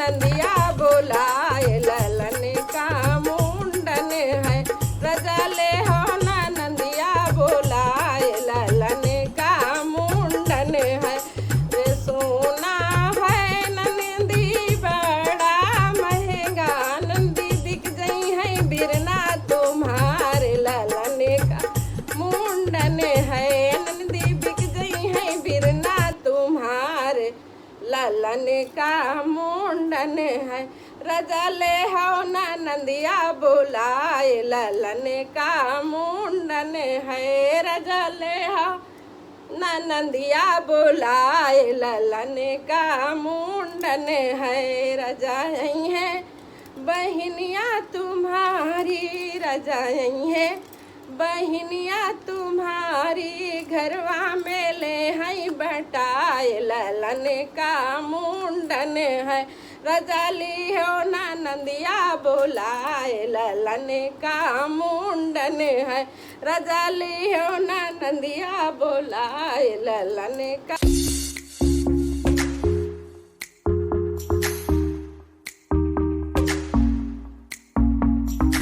नंदिया बोलाए ललन का मुंडन है। रजले हो ना नंदिया बोलाए ललन का मुंडन है। रे सोना है नंदी बड़ा महंगा, नंदी बिक गई है बिरना तुम्हारे ललन का मुंडन है। नंदी बिक गई है बिरना तुम्हारे ललन का मुंडन है। रजले हो ना नंदिया बोलाए ललन का मुंडन है। रजले हो ना नंदिया बोलाए ललन का मुंडन है। रजाई है बहनिया तुम्हारी, रजाई है बहनिया तुम्हारी, घरवा में ले है बटाए ललन का मुंडन है। रजली हो ना नंदिया बोलाए ललन का मुंडन है। रजली हो ना नंदिया बोलाए ललन का